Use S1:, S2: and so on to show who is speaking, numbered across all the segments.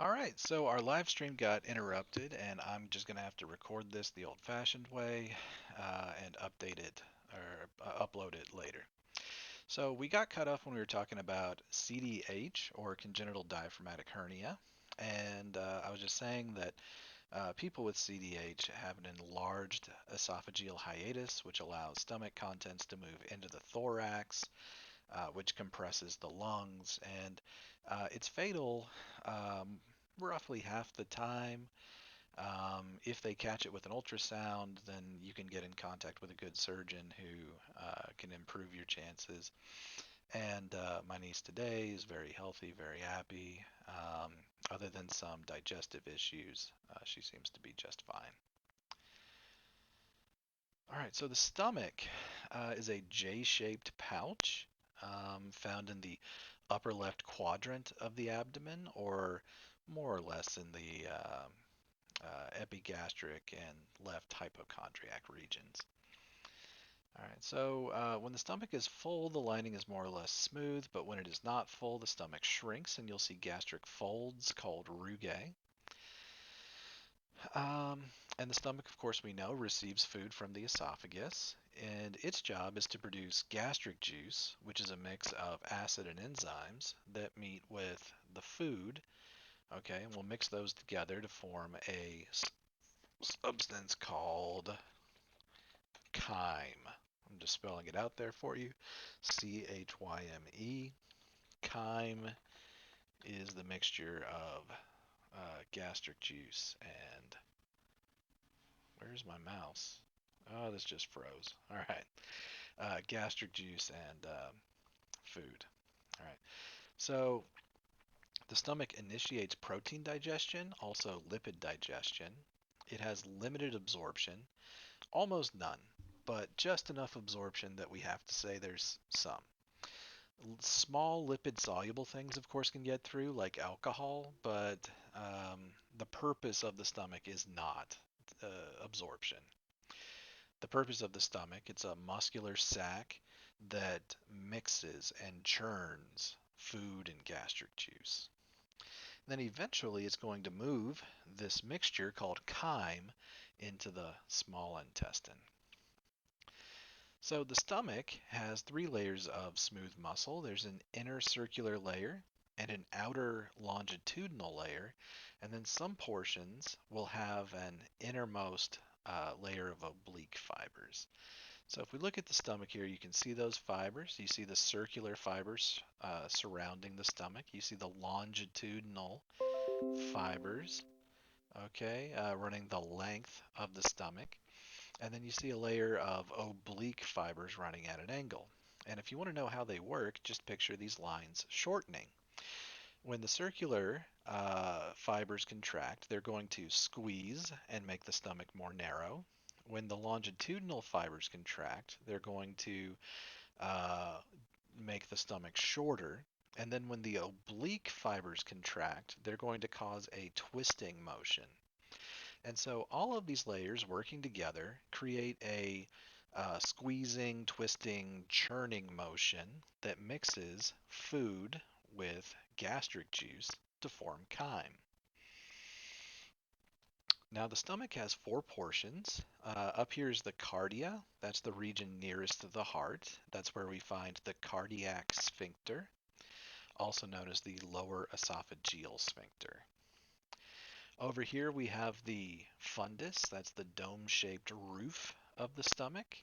S1: All right, so our live stream got interrupted, and I'm just going to have to record this the old-fashioned way and update it or upload it later. So we got cut off when we were talking about CDH or congenital diaphragmatic hernia, and I was just saying that people with CDH have an enlarged esophageal hiatus, which allows stomach contents to move into the thorax, which compresses the lungs, and it's fatal roughly half the time. If they catch it with an ultrasound, then you can get in contact with a good surgeon who can improve your chances. And my niece today is very healthy, very happy. Other than some digestive issues, she seems to be just fine. All right, so the stomach is a J-shaped pouch found in the upper left quadrant of the abdomen, or more or less in the epigastric and left hypochondriac regions. All right, so when the stomach is full, the lining is more or less smooth, but when it is not full, the stomach shrinks and you'll see gastric folds called rugae. Um, and the stomach, of course, we know, receives food from the esophagus, and its job is to produce gastric juice, which is a mix of acid and enzymes that meet with the food. Okay, and we'll mix those together to form a substance called chyme. I'm just spelling it out there for you. Chyme. Chyme is the mixture of gastric juice and where's my mouse? Oh, this just froze. All right. Gastric juice and food. All right. So the stomach initiates protein digestion, also lipid digestion. It has limited absorption, almost none, but just enough absorption that we have to say there's some. Small lipid soluble things, of course, can get through, like alcohol, but the purpose of the stomach is not absorption. The purpose of the stomach, it's a muscular sac that mixes and churns food and gastric juice. Then eventually it's going to move this mixture called chyme into the small intestine. So the stomach has three layers of smooth muscle. There's an inner circular layer and an outer longitudinal layer, and then some portions will have an innermost layer of oblique fibers. So if we look at the stomach here, you can see those fibers. You see the circular fibers surrounding the stomach. You see the longitudinal fibers, okay, running the length of the stomach. And then you see a layer of oblique fibers running at an angle. And if you want to know how they work, just picture these lines shortening. When the circular fibers contract, they're going to squeeze and make the stomach more narrow. When the longitudinal fibers contract, they're going to uh, make the stomach shorter. And then when the oblique fibers contract, they're going to cause a twisting motion. And so all of these layers working together create a squeezing, twisting, churning motion that mixes food with gastric juice to form chyme. Now the stomach has four portions. Up here is the cardia. That's the region nearest to the heart. That's where we find the cardiac sphincter, also known as the lower esophageal sphincter. Over here we have the fundus, that's the dome-shaped roof of the stomach.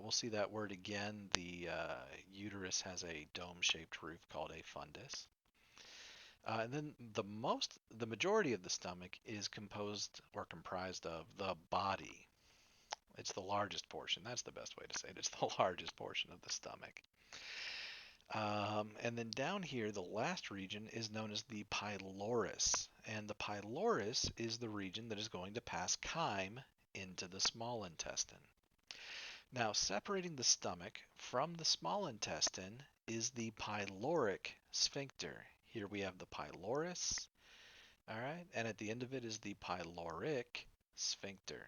S1: We'll see that word again. The uterus has a dome-shaped roof called a fundus. And then the majority of the stomach is composed or comprised of the body. It's the largest portion. That's the best way to say it. It's the largest portion of the stomach. And then down here, the last region is known as the pylorus. And the pylorus is the region that is going to pass chyme into the small intestine. Now, separating the stomach from the small intestine is the pyloric sphincter. Here we have the pylorus, all right, and at the end of it is the pyloric sphincter.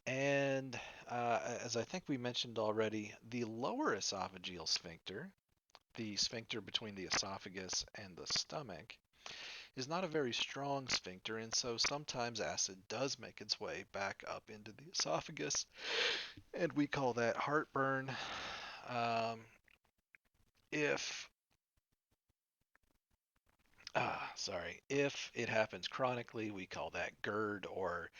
S1: And as I think we mentioned already, the lower esophageal sphincter, the sphincter between the esophagus and the stomach, is not a very strong sphincter, and so sometimes acid does make its way back up into the esophagus, and we call that heartburn. Um, if if it happens chronically, we call that GERD or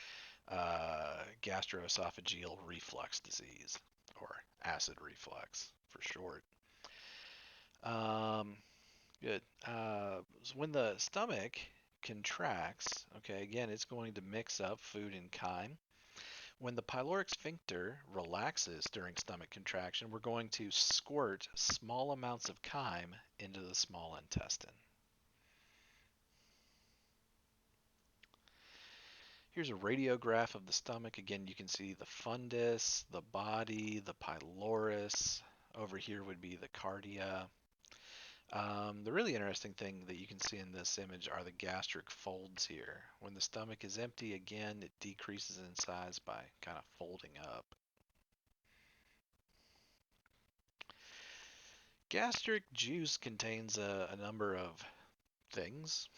S1: gastroesophageal reflux disease, or acid reflux for short. Um, Good. So when the stomach contracts, okay, again, it's going to mix up food and chyme. When the pyloric sphincter relaxes during stomach contraction, we're going to squirt small amounts of chyme into the small intestine. Here's a radiograph of the stomach. Again, you can see the fundus, the body, the pylorus. Over here would be the cardia. The really interesting thing that you can see in this image are the gastric folds here. When the stomach is empty, again, it decreases in size by kind of folding up. Gastric juice contains a number of things.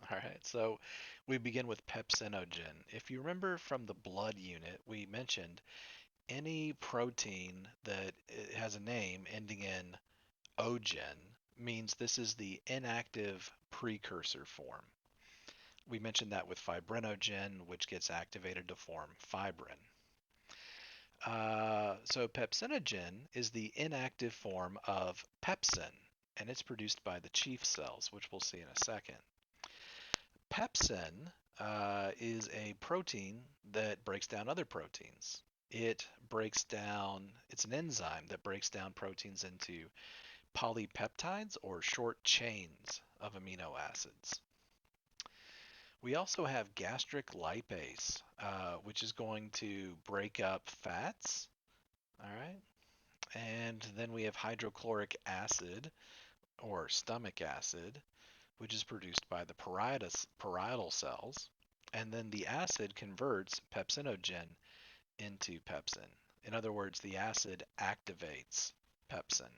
S1: All right, so we begin with pepsinogen. If you remember from the blood unit, we mentioned any protein that has a name ending in ogen means this is the inactive precursor form. We mentioned that with fibrinogen, which gets activated to form fibrin. So pepsinogen is the inactive form of pepsin, and it's produced by the chief cells, which we'll see in a second. Pepsin is a protein that breaks down other proteins. It's an enzyme that breaks down proteins into polypeptides or short chains of amino acids. We also have gastric lipase, which is going to break up fats. All right. And then we have hydrochloric acid or stomach acid, which is produced by the parietal cells. And then the acid converts pepsinogen into pepsin. In other words, the acid activates pepsin.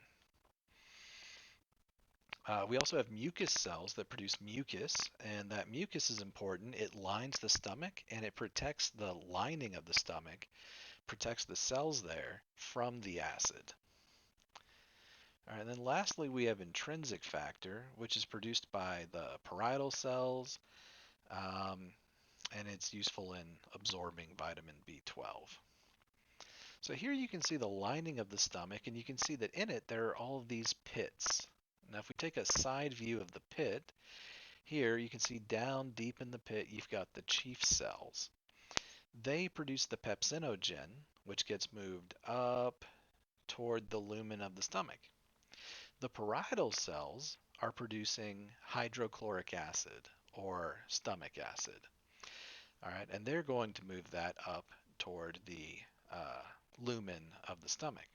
S1: We also have mucus cells that produce mucus, and that mucus is important. It lines the stomach and it protects the lining of the stomach, protects the cells there from the acid. All right, and then lastly, we have intrinsic factor, which is produced by the parietal cells, um, and it's useful in absorbing vitamin B12. So here you can see the lining of the stomach, and you can see that in it there are all of these pits. Now, if we take a side view of the pit, here you can see down deep in the pit you've got the chief cells. They produce the pepsinogen, which gets moved up toward the lumen of the stomach. The parietal cells are producing hydrochloric acid or stomach acid. All right, and they're going to move that up toward the lumen of the stomach.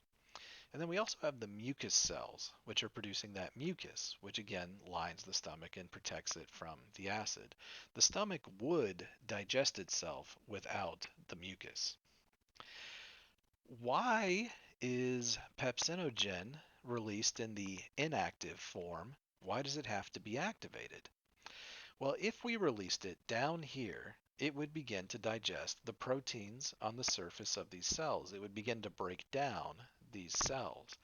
S1: And then we also have the mucus cells, which are producing that mucus, which again lines the stomach and protects it from the acid. The stomach would digest itself without the mucus. Why is pepsinogen released in the inactive form? Why does it have to be activated? Well, if we released it down here, it would begin to digest the proteins on the surface of these cells. It would begin to break down these cells.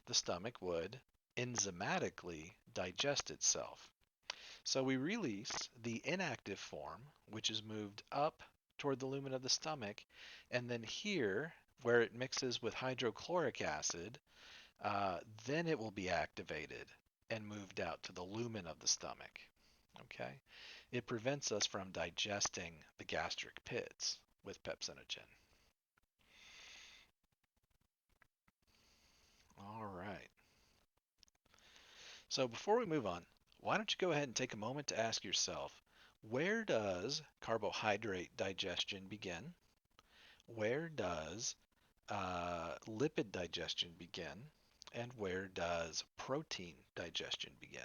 S1: The stomach would enzymatically digest itself. So we release the inactive form, which is moved up toward the lumen of the stomach, and then here, where it mixes with hydrochloric acid, then it will be activated and moved out to the lumen of the stomach. Okay? It prevents us from digesting the gastric pits with pepsinogen. All right. So before we move on, why don't you go ahead and take a moment to ask yourself, where does carbohydrate digestion begin? Where does lipid digestion begin? And where does protein digestion begin?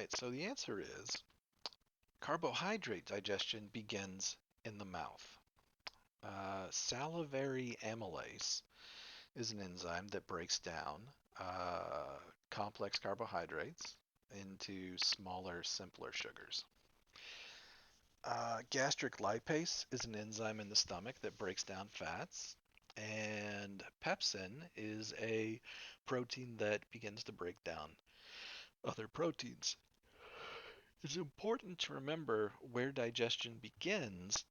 S1: right, so the answer is carbohydrate digestion begins in the mouth. Salivary amylase is an enzyme that breaks down complex carbohydrates into smaller, simpler sugars. Gastric lipase is an enzyme in the stomach that breaks down fats. And pepsin is a protein that begins to break down other proteins. It's important to remember where digestion begins,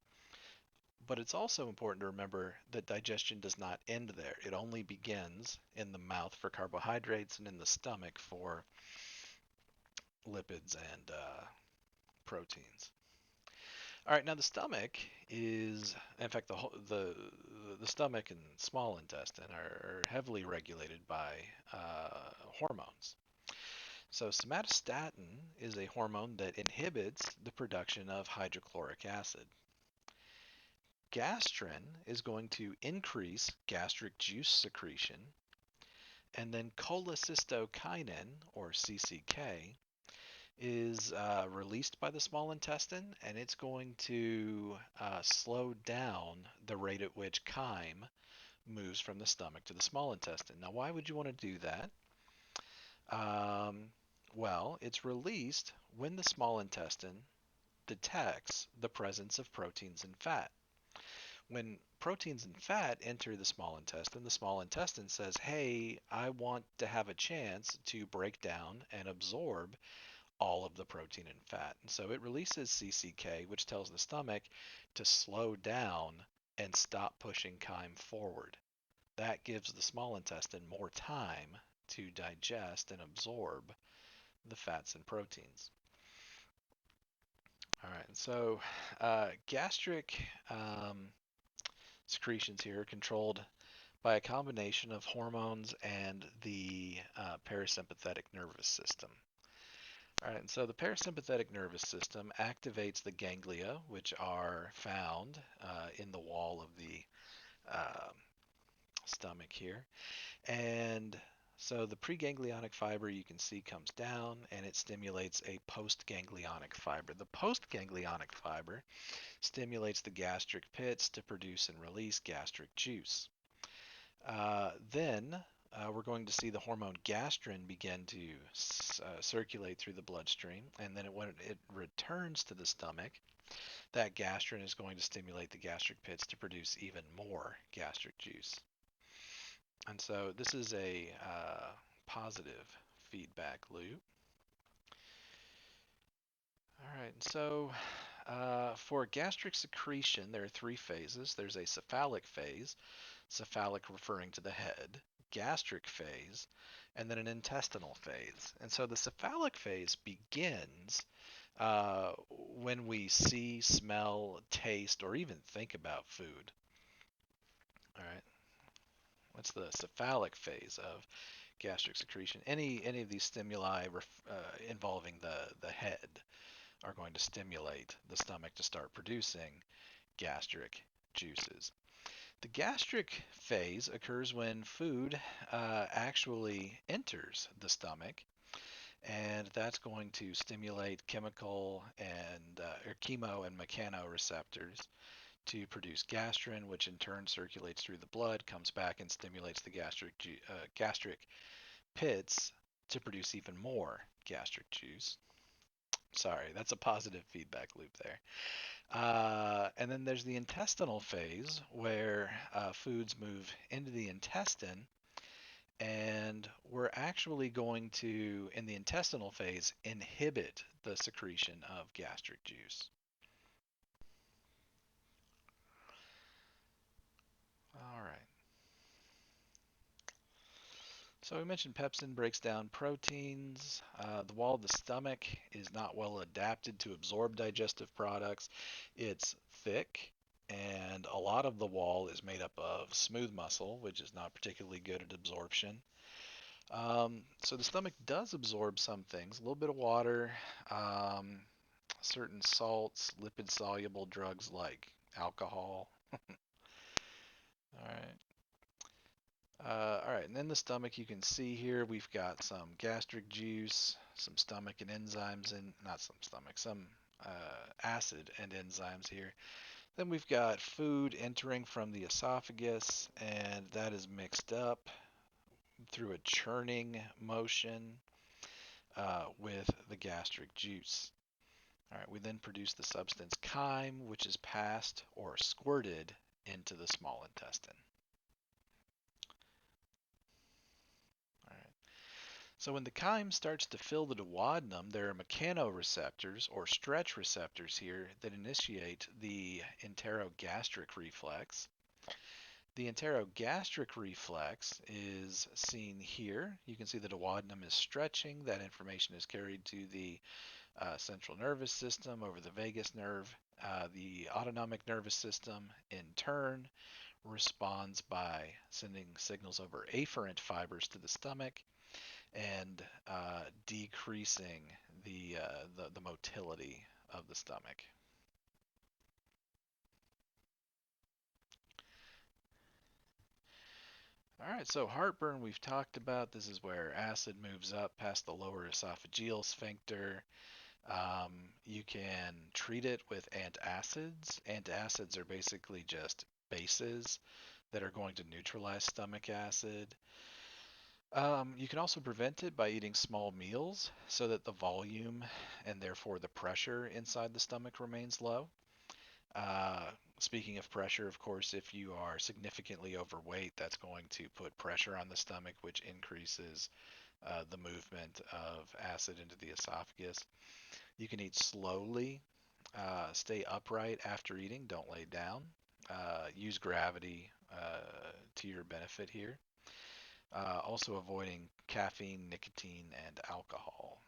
S1: but it's also important to remember that digestion does not end there. It only begins in the mouth for carbohydrates and in the stomach for lipids and proteins. All right, now the stomach is, in fact, the stomach and small intestine are heavily regulated by hormones. So somatostatin is a hormone that inhibits the production of hydrochloric acid. Gastrin is going to increase gastric juice secretion, and then cholecystokinin, or CCK, is released by the small intestine, and it's going to slow down the rate at which chyme moves from the stomach to the small intestine. Now, why would you want to do that? Um, well, it's released when the small intestine detects the presence of proteins and fat. When proteins and fat enter the small intestine says, hey, I want to have a chance to break down and absorb all of the protein and fat. And so it releases CCK, which tells the stomach to slow down and stop pushing chyme forward. That gives the small intestine more time to digest and absorb the fats and proteins. All right, so gastric secretions here are controlled by a combination of hormones and the parasympathetic nervous system. All right, and so the parasympathetic nervous system activates the ganglia, which are found in the wall of the uh, stomach here. And so the preganglionic fiber you can see comes down and it stimulates a postganglionic fiber. The postganglionic fiber stimulates the gastric pits to produce and release gastric juice. Then we're going to see the hormone gastrin begin to circulate through the bloodstream, and then when it returns to the stomach, that gastrin is going to stimulate the gastric pits to produce even more gastric juice. And so this is a positive feedback loop. All right, so for gastric secretion, there are three phases. There's a cephalic phase, cephalic referring to the head, gastric phase, and then an intestinal phase. And so the cephalic phase begins when we see, smell, taste, or even think about food. All right, what's the cephalic phase of gastric secretion? Any of these stimuli involving the head are going to stimulate the stomach to start producing gastric juices. The gastric phase occurs when food actually enters the stomach, and that's going to stimulate chemical and or chemo and mechanoreceptors to produce gastrin, which in turn circulates through the blood, comes back and stimulates the gastric pits to produce even more gastric juice. Sorry, that's a positive feedback loop there. And then there's the intestinal phase where foods move into the intestine, and we're actually going to, in the intestinal phase, inhibit the secretion of gastric juice. All right. So we mentioned pepsin breaks down proteins. The wall of the stomach is not well adapted to absorb digestive products. It's thick, and a lot of the wall is made up of smooth muscle, which is not particularly good at absorption. So the stomach does absorb some things, a little bit of water, certain salts, lipid-soluble drugs like alcohol. All right. All right, and then the stomach, you can see here we've got some gastric juice, some stomach and enzymes, and not some stomach, some acid and enzymes here. Then we've got food entering from the esophagus, and that is mixed up through a churning motion with the gastric juice. All right, we then produce the substance chyme, which is passed or squirted into the small intestine. All right. So when the chyme starts to fill the duodenum, there are mechanoreceptors or stretch receptors here that initiate the enterogastric reflex. The enterogastric reflex is seen here. You can see the duodenum is stretching. That information is carried to the central nervous system over the vagus nerve. The autonomic nervous system, in turn, responds by sending signals over afferent fibers to the stomach and decreasing the motility of the stomach. All right, so heartburn we've talked about. This is where acid moves up past the lower esophageal sphincter. You can treat it with antacids. Antacids are basically just bases that are going to neutralize stomach acid. You can also prevent it by eating small meals so that the volume and therefore the pressure inside the stomach remains low. Uh, Speaking of pressure, of course, if you are significantly overweight, that's going to put pressure on the stomach, which increases the movement of acid into the esophagus. You can eat slowly, stay upright after eating, don't lay down. Use gravity to your benefit here. Also avoiding caffeine, nicotine, and alcohol.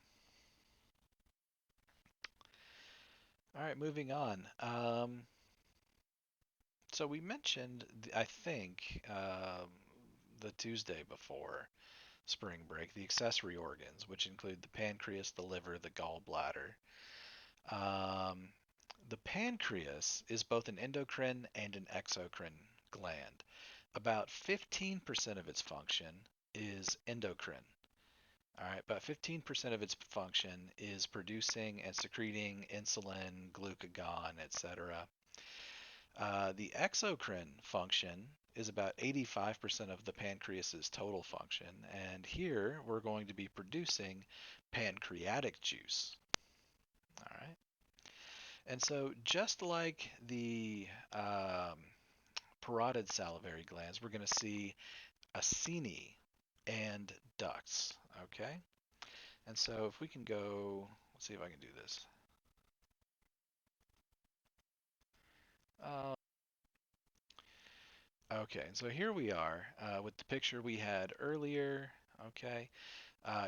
S1: All right, moving on. So we mentioned, I think, the Tuesday before spring break, the accessory organs, which include the pancreas, the liver, the gallbladder. Um, the pancreas is both an endocrine and an exocrine gland. About 15% of its function is endocrine. All right, about 15% of its function is producing and secreting insulin, glucagon, etc. The exocrine function is about 85% of the pancreas's total function, and here we're going to be producing pancreatic juice. All right, and so just like the parotid salivary glands, we're going to see acini and ducts. Okay, and so if we can go, let's see if I can do this. Uh, okay, and so here we are with the picture we had earlier. Okay,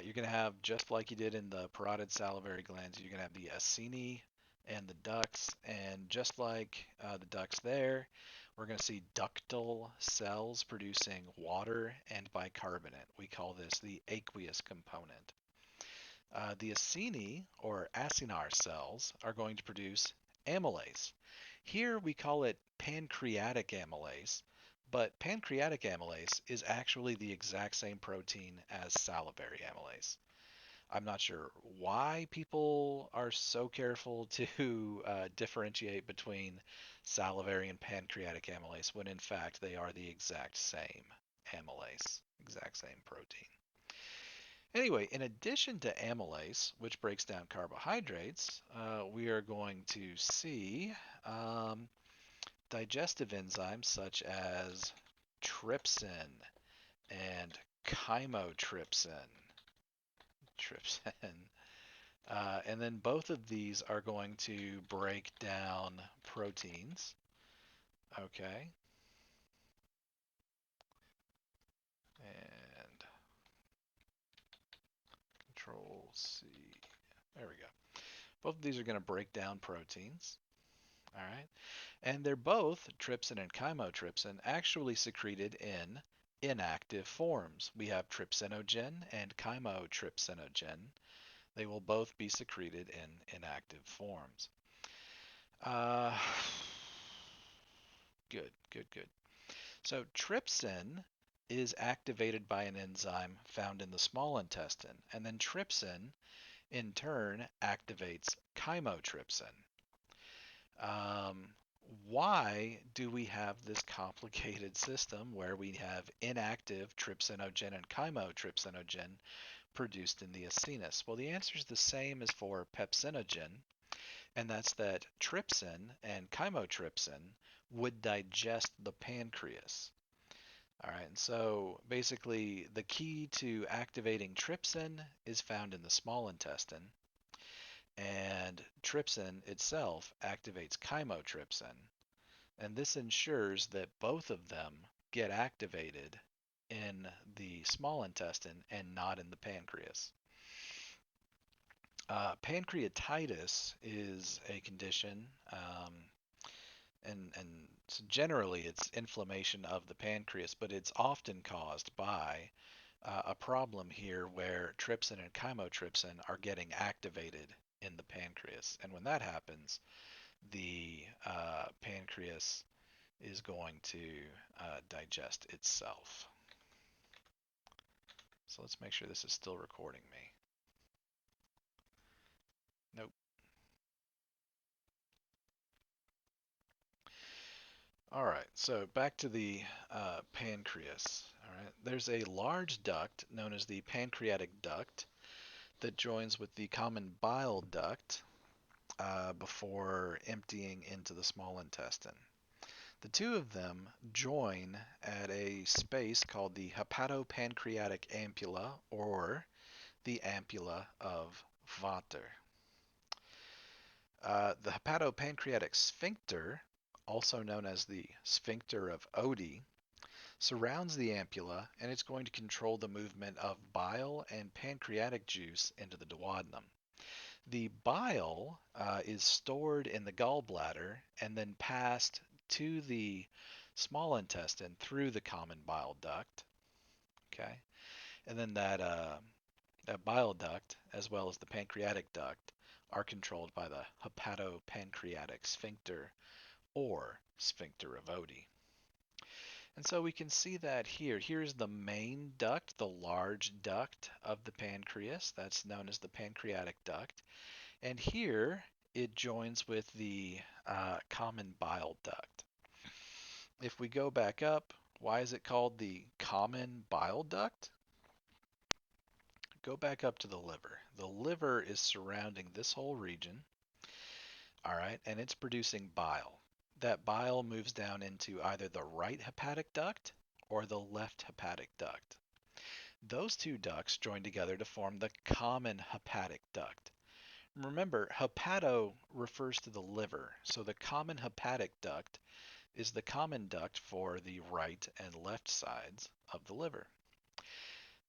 S1: you're going to have, just like you did in the parotid salivary glands, you're going to have the acini and the ducts. And just like the ducts there, we're going to see ductal cells producing water and bicarbonate. We call this the aqueous component. The acini, or acinar cells, are going to produce amylase. Here we call it pancreatic amylase, but pancreatic amylase is actually the exact same protein as salivary amylase. I'm not sure why people are so careful to differentiate between salivary and pancreatic amylase when in fact they are the exact same amylase, exact same protein. Anyway, in addition to amylase, which breaks down carbohydrates, we are going to see digestive enzymes such as trypsin and chymotrypsin. Trypsin. And then both of these are going to break down proteins. Okay. And Control C. There we go. Both of these are going to break down proteins. All right. And they're both, trypsin and chymotrypsin, actually secreted in inactive forms. We have trypsinogen and chymotrypsinogen. They will both be secreted in inactive forms. Uh, good, good, good. So trypsin is activated by an enzyme found in the small intestine, and then trypsin, in turn, activates chymotrypsin. Um, why do we have this complicated system where we have inactive trypsinogen and chymotrypsinogen produced in the acinus? Well, the answer is the same as for pepsinogen, and that's that trypsin and chymotrypsin would digest the pancreas. All right, and so basically the key to activating trypsin is found in the small intestine, and trypsin itself activates chymotrypsin, and this ensures that both of them get activated in the small intestine and not in the pancreas. Pancreatitis is a condition, and so generally it's inflammation of the pancreas, but it's often caused by a problem here where trypsin and chymotrypsin are getting activated in the pancreas. And when that happens, the pancreas is going to digest itself. So let's make sure this is still recording me. Nope. All right, so back to the pancreas. All right, there's a large duct known as the pancreatic duct that joins with the common bile duct before emptying into the small intestine. The two of them join at a space called the hepatopancreatic ampulla, or the ampulla of Vater. The hepatopancreatic sphincter, also known as the sphincter of Oddi, surrounds the ampulla, and it's going to control the movement of bile and pancreatic juice into the duodenum. The bile is stored in the gallbladder and then passed to the small intestine through the common bile duct. Okay, and then that bile duct, as well as the pancreatic duct, are controlled by the hepatopancreatic sphincter, or sphincter of Oddi. And so we can see that here. Here's the main duct, the large duct of the pancreas. That's known as the pancreatic duct. And here it joins with the common bile duct. If we go back up, why is it called the common bile duct? Go back up to the liver. The liver is surrounding this whole region, all right, and it's producing bile. That bile moves down into either the right hepatic duct or the left hepatic duct. Those two ducts join together to form the common hepatic duct. Remember, hepato refers to the liver, so the common hepatic duct is the common duct for the right and left sides of the liver.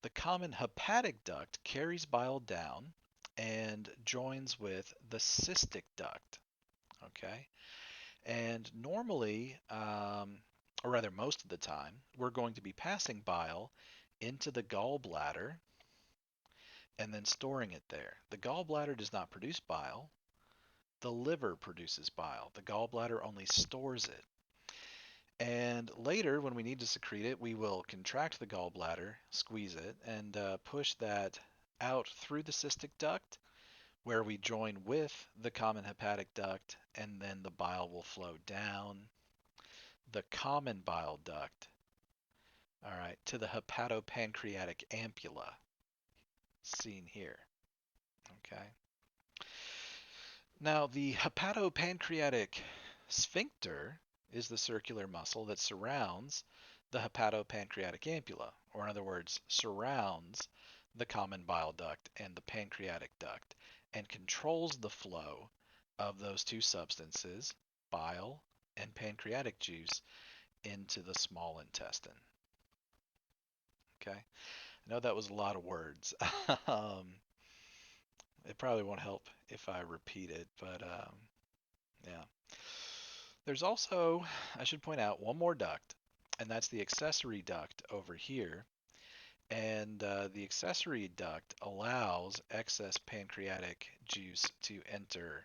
S1: The common hepatic duct carries bile down and joins with the cystic duct. Okay, and normally, or rather most of the time, we're going to be passing bile into the gallbladder and then storing it there. The gallbladder does not produce bile. The liver produces bile. The gallbladder only stores it. And later, when we need to secrete it, we will contract the gallbladder, squeeze it, and push that out through the cystic duct, where we join with the common hepatic duct, and then the bile will flow down the common bile duct, all right, to the hepatopancreatic ampulla, seen here. Okay. Now, the hepatopancreatic sphincter is the circular muscle that surrounds the hepatopancreatic ampulla, or in other words, surrounds the common bile duct and the pancreatic duct, and controls the flow of those two substances, bile and pancreatic juice, into the small intestine. Okay, I know that was a lot of words. It probably won't help if I repeat it, but yeah. There's also, I should point out, one more duct, and that's the accessory duct over here. And the accessory duct allows excess pancreatic juice to enter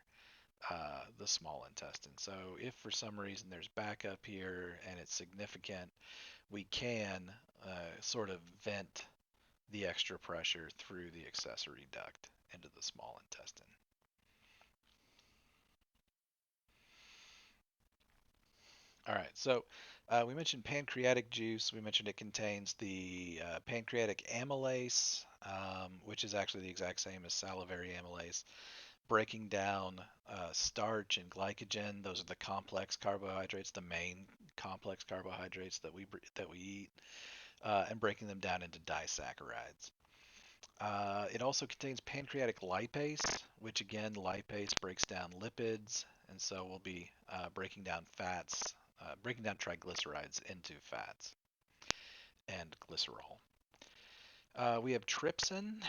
S1: the small intestine. So if for some reason there's backup here and it's significant, we can sort of vent the extra pressure through the accessory duct into the small intestine. All right, so we mentioned pancreatic juice. We mentioned it contains the pancreatic amylase, which is actually the exact same as salivary amylase, breaking down starch and glycogen. Those are the complex carbohydrates, the main complex carbohydrates that we eat, and breaking them down into disaccharides. It also contains pancreatic lipase, which again, lipase breaks down lipids, and so we'll be breaking down fats, breaking down triglycerides into fats and glycerol. We have trypsin.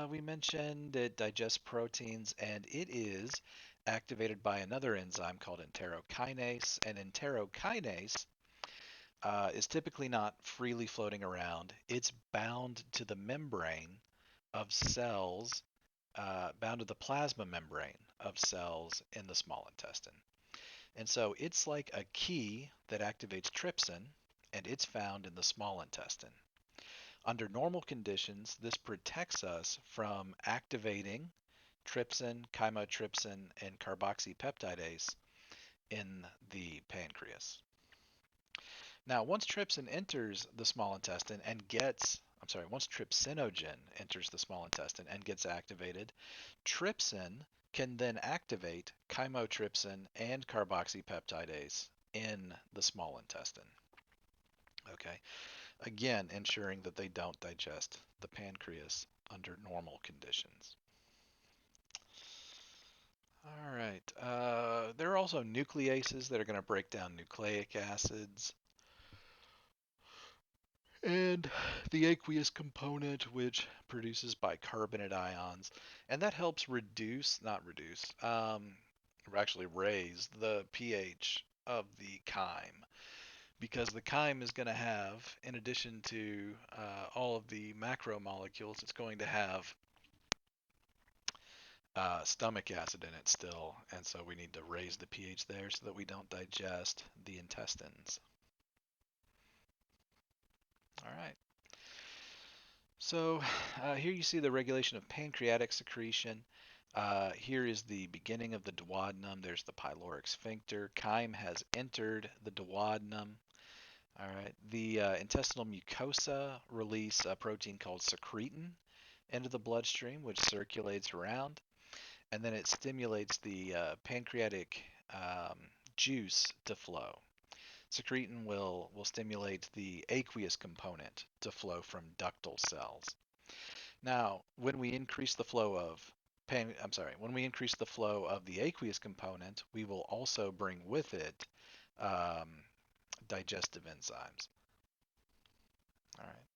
S1: We mentioned it digests proteins, and it is activated by another enzyme called enterokinase. And enterokinase is typically not freely floating around. It's bound to the membrane of cells, bound to the plasma membrane of cells in the small intestine. And so it's like a key that activates trypsin, and it's found in the small intestine. Under normal conditions, this protects us from activating trypsin, chymotrypsin, and carboxypeptidase in the pancreas. Now, once trypsin enters the small intestine and gets, I'm sorry, once trypsinogen enters the small intestine and gets activated, trypsin can then activate chymotrypsin and carboxypeptidase in the small intestine. Okay, again, ensuring that they don't digest the pancreas under normal conditions. All right. There are also nucleases that are going to break down nucleic acids, and the aqueous component, which produces bicarbonate ions, and that helps reduce, not reduce, or actually raise the pH of the chyme, because the chyme is going to have, in addition to all of the macromolecules, it's going to have stomach acid in it still, and so we need to raise the pH there so that we don't digest the intestines. All right. So here you see the regulation of pancreatic secretion. Here is the beginning of the duodenum. There's the pyloric sphincter. Chyme has entered the duodenum. All right. The intestinal mucosa release a protein called secretin into the bloodstream, which circulates around, and then it stimulates the pancreatic juice to flow. Secretin will stimulate the aqueous component to flow from ductal cells. Now, when we increase the flow of when we increase the flow of the aqueous component, we will also bring with it um, digestive enzymes. All right.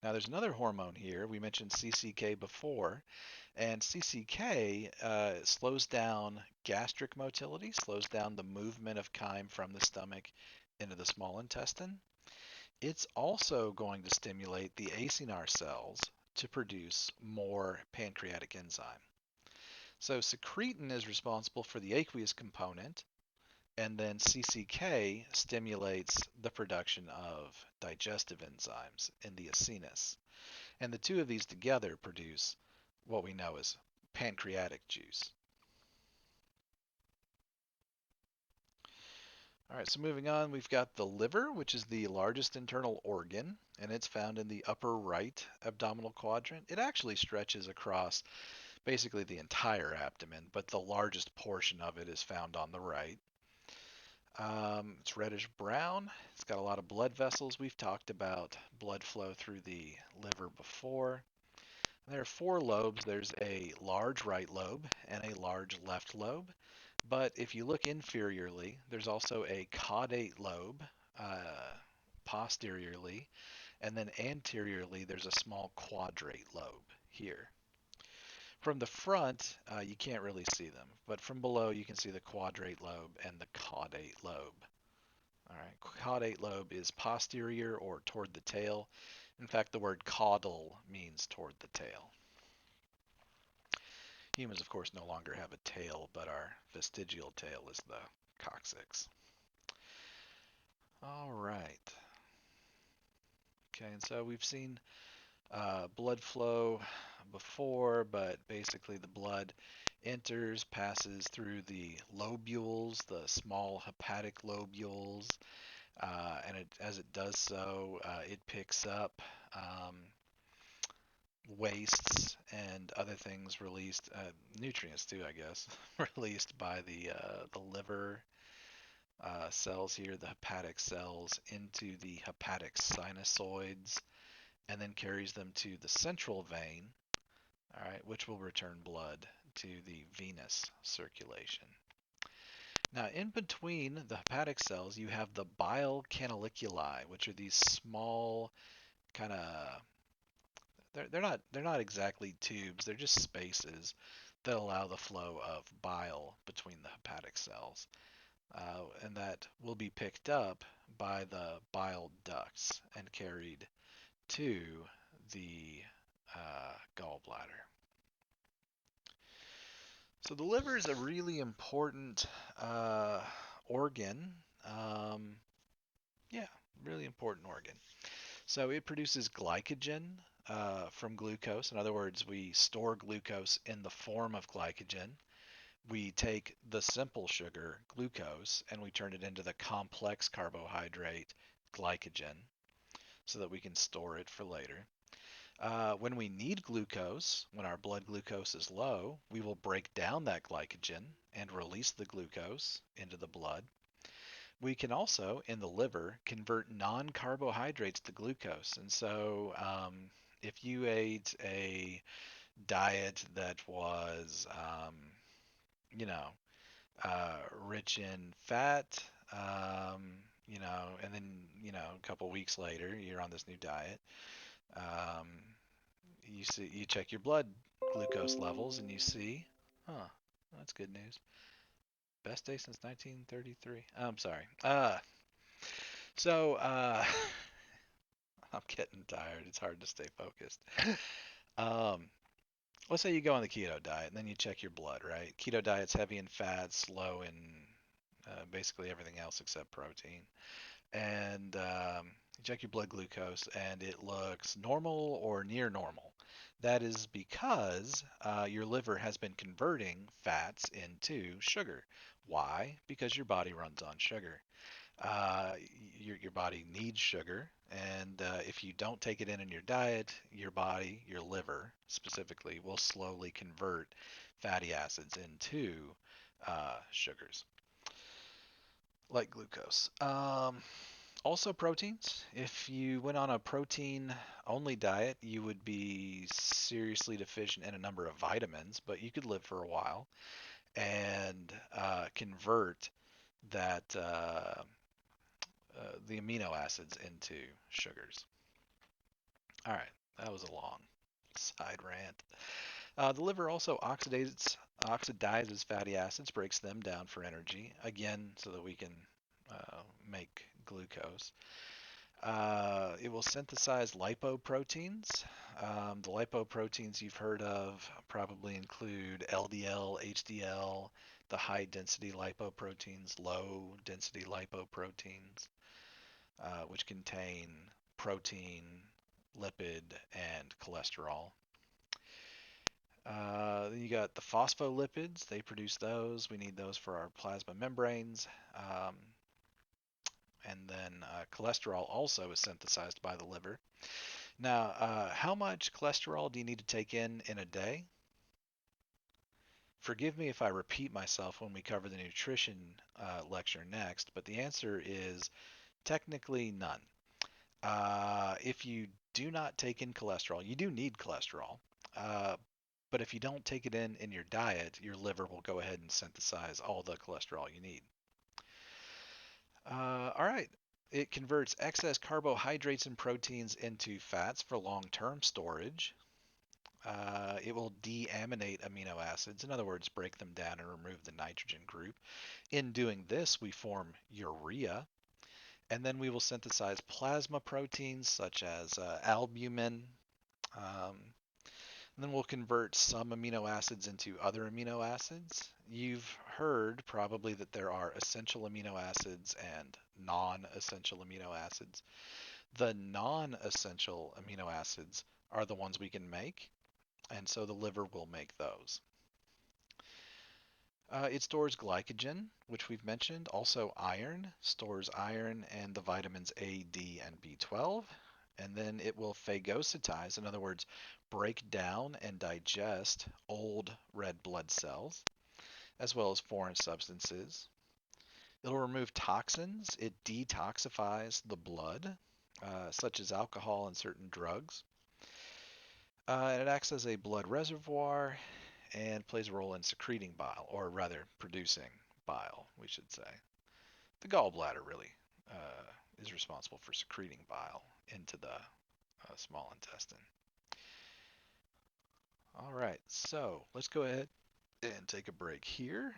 S1: Now, there's another hormone here. We mentioned CCK before, and CCK slows down gastric motility, slows down the movement of chyme from the stomach into the small intestine. It's also going to stimulate the acinar cells to produce more pancreatic enzyme. So secretin is responsible for the aqueous component, and then CCK stimulates the production of digestive enzymes in the acinus. And the two of these together produce what we know as pancreatic juice. All right, so moving on, we've got the liver, which is the largest internal organ, and it's found in the upper right abdominal quadrant. It actually stretches across basically the entire abdomen, but the largest portion of it is found on the right. It's reddish brown. It's got a lot of blood vessels. We've talked about blood flow through the liver before. There are four lobes. There's a large right lobe and a large left lobe. But if you look inferiorly, there's also a caudate lobe posteriorly, and then anteriorly, there's a small quadrate lobe here. From the front, you can't really see them, but from below, you can see the quadrate lobe and the caudate lobe. All right, caudate lobe is posterior or toward the tail. In fact, the word caudal means toward the tail. Humans, of course, no longer have a tail, but our vestigial tail is the coccyx. All right. Okay, and so we've seen blood flow before, but basically the blood enters, passes through the lobules, the small hepatic lobules, and as it does so, it picks up um, wastes and other things released, nutrients too, I guess, released by the liver cells here, the hepatic cells, into the hepatic sinusoids, and then carries them to the central vein, all right, which will return blood to the venous circulation. Now, in between the hepatic cells, you have the bile canaliculi, which are these small kind of they're not exactly tubes, they're just spaces that allow the flow of bile between the hepatic cells, and that will be picked up by the bile ducts and carried to the gallbladder. So the liver is a really important uh, organ. Um, yeah, really important organ. So it produces glycogen from glucose. In other words, we store glucose in the form of glycogen. We take the simple sugar, glucose, and we turn it into the complex carbohydrate, glycogen, so that we can store it for later. When we need glucose, when our blood glucose is low, we will break down that glycogen and release the glucose into the blood. We can also, in the liver, convert non carbohydrates to glucose. And so, if you ate a diet that was, you know, rich in fat, and then, a couple weeks later, you're on this new diet. Um, you check your blood glucose levels and you see, huh, that's good news. Best day since 1933. I'm sorry. So I'm getting tired. It's hard to stay focused. Um, let's say you go on the keto diet and then you check your blood, right? Keto diet's heavy in fats, low in basically everything else except protein. And you check your blood glucose and it looks normal or near normal. That is because your liver has been converting fats into sugar. Why? Because your body runs on sugar. Uh, your body needs sugar, and if you don't take it in your diet, your body, your liver specifically, will slowly convert fatty acids into sugars like glucose. Also, proteins. If you went on a protein only diet, you would be seriously deficient in a number of vitamins, but you could live for a while and convert that the amino acids into sugars. All right, that was a long side rant. The liver also oxidizes fatty acids, breaks them down for energy, again, so that we can make glucose. It will synthesize lipoproteins. The lipoproteins you've heard of probably include LDL, HDL, the high density lipoproteins, low density lipoproteins, which contain protein, lipid, and cholesterol. Then you got the phospholipids. They produce those. We need those for our plasma membranes. And then cholesterol also is synthesized by the liver. Now, how much cholesterol do you need to take in a day? Forgive me if I repeat myself when we cover the nutrition lecture next, but the answer is technically none. If you do not take in cholesterol, you do need cholesterol. Uh, but if you don't take it in your diet, your liver will go ahead and synthesize all the cholesterol you need. All right. It converts excess carbohydrates and proteins into fats for long-term storage. It will deaminate amino acids, in other words, break them down and remove the nitrogen group. In doing this, we form urea, and then we will synthesize plasma proteins such as albumin, um, And then we'll convert some amino acids into other amino acids. You've heard probably that there are essential amino acids and non-essential amino acids. The non-essential amino acids are the ones we can make, and so the liver will make those. It stores glycogen, which we've mentioned. Also, iron stores iron and the vitamins A, D, and B12. And then it will phagocytize, in other words, break down and digest old red blood cells, as well as foreign substances. It'll remove toxins. It detoxifies the blood, such as alcohol and certain drugs. And it acts as a blood reservoir and plays a role in secreting bile, or rather, producing bile, we should say. The gallbladder really is responsible for secreting bile into the small intestine. All right, so let's go ahead and take a break here.